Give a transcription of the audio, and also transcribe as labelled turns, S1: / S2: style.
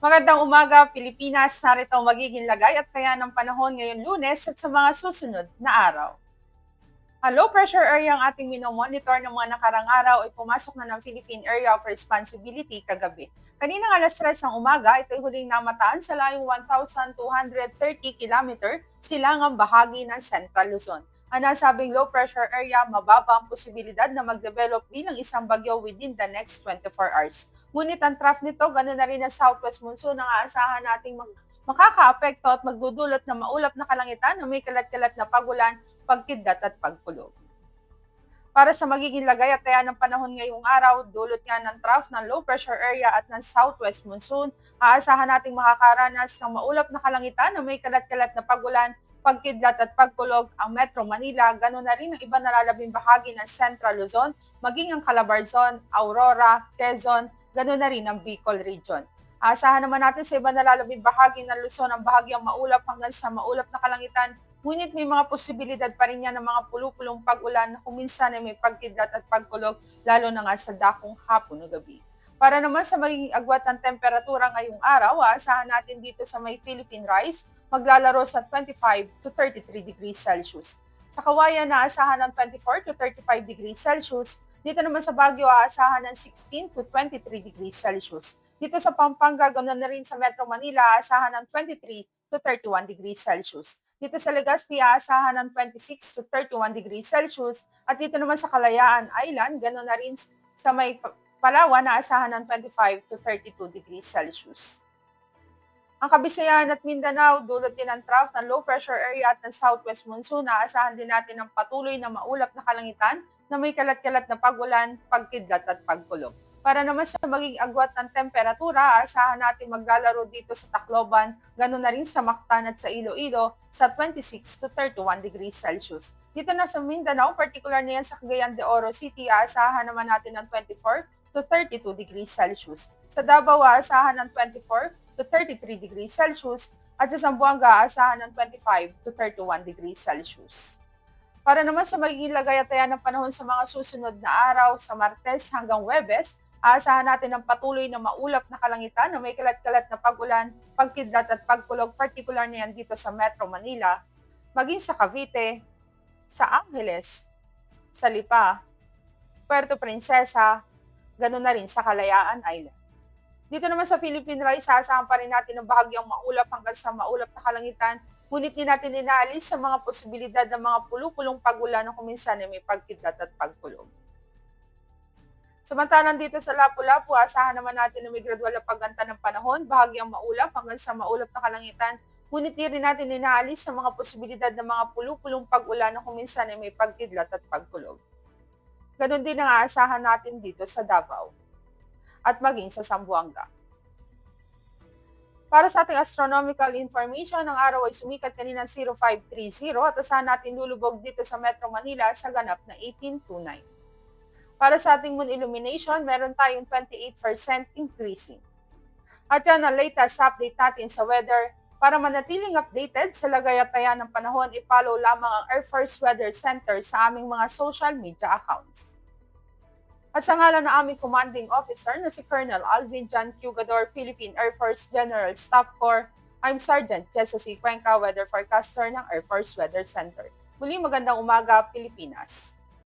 S1: Magandang umaga, Pilipinas. Narito ang magiging lagay at kaya ng panahon ngayong Lunes at sa mga susunod na araw. Ang low pressure area ang ating minomonitor ng mga nakarang araw ay pumasok na ng Philippine Area of Responsibility kagabi. Kaninang alas 3 ng umaga, ito ay huling namataan sa layong 1,230 km silangang bahagi ng Central Luzon. Ang nasabing low pressure area, mababa ang posibilidad na mag-develop bilang isang bagyo within the next 24 hours. Ngunit ang trough nito, ganoon na rin ang southwest monsoon ang aasahan nating makakaapekto at magdudulot ng maulap na kalangitan na may kalat-kalat na pagulan, pagkidlat at pagkulog. Para sa magiging lagay at kaya ng panahon ngayong araw, dulot nga ng trough ng low pressure area at ng southwest monsoon, aasahan nating makakaranas ng maulap na kalangitan na may kalat-kalat na pagulan, pagkidlat at pagkulog ang Metro Manila, ganoon na rin ang iba nalalabing bahagi ng Central Luzon, maging ang Calabarzon, Aurora, Quezon, ganoon na rin ang Bicol Region. Aasahan naman natin sa iba nalalabing bahagi ng Luzon ang bahagyang maulap hanggang sa maulap na kalangitan. Ngunit may mga posibilidad pa rin yan ng mga pulupulong pag-ulan na kuminsan ay may pagkidlat at pagkulog, lalo na nga sa dakong hapon o gabi. Para naman sa magiging agwat ng temperatura ngayong araw, aasahan natin dito sa may Philippine Rise, maglalaro sa 25 to 33 degrees Celsius. Sa Kawayan, naasahan ng 24 to 35 degrees Celsius. Dito naman sa Baguio, aasahan ng 16 to 23 degrees Celsius. Dito sa Pampanga, ganoon na rin sa Metro Manila, aasahan ng 23 to 31 degrees Celsius. Dito sa Legazpi, aasahan ng 26 to 31 degrees Celsius. At dito naman sa Kalayaan Island, ganoon na rin sa may Palawan, aasahan ng 25 to 32 degrees Celsius. Ang Kabisayan at Mindanao, dulot din ng trough ng low pressure area at ng southwest monsoon, aasahan din natin ng patuloy na maulap na kalangitan na may kalat-kalat na pagulan, pagkidlat at pagkulog. Para naman sa maging agwat ng temperatura, aasahan natin maglalaro dito sa Tacloban, ganoon na rin sa Mactan at sa Iloilo sa 26 to 31 degrees Celsius. Dito na sa Mindanao, particular na yan sa Cagayan de Oro City, aasahan naman natin ng 24 to 32 degrees Celsius. Sa Davao, aasahan ng 24 to 33 degrees Celsius at sa Zamboanga, aasahan ng 25 to 31 degrees Celsius. Para naman sa magiging lagay at taya ng panahon sa mga susunod na araw, sa Martes hanggang Huwebes, aasahan natin ng patuloy na maulap na kalangitan na may kalat-kalat na pag-ulan, pagkidlat at pagkulog, particular na yan dito sa Metro Manila, maging sa Cavite, sa Angeles, sa Lipa, Puerto Princesa, ganoon na rin sa Kalayaan Island. Dito naman sa Philippine Rise, aasahan pa rin natin ng bahagyang maulap hanggang sa maulap na kalangitan, ngunit di natin inaalis sa mga posibilidad ng mga pulupulong pag-ulan na kuminsan ay may pagkidlat at pagkulog. Samantalang dito sa Lapu-Lapu, asahan naman natin na may gradual na pagganta ng panahon, bahagyang maulap hanggang sa maulap na kalangitan, ngunit di rin natin inaalis sa mga posibilidad ng mga pulupulong pag-ulan na kuminsan ay may pagkidlat at pagkulog. Ganon din ang aasahan natin dito sa Davao at maging sa Zamboanga. Para sa ating astronomical information, ang araw ay sumikat kanina 0530 at asahan natin lulubog dito sa Metro Manila sa ganap na 1829. Para sa ating moon illumination, meron tayong 28% increasing. At yan ang latest update natin sa weather. Para manatiling updated sa lagay at taya ng panahon, i-follow lamang ang Air Force Weather Center sa aming mga social media accounts. At sa ngalan ng aming commanding officer na si Colonel Alvin John Cugador, Philippine Air Force General Staff Corps, I'm Sergeant Jessa C. Cuenca, Weather Forecaster ng Air Force Weather Center. Muli magandang umaga, Pilipinas.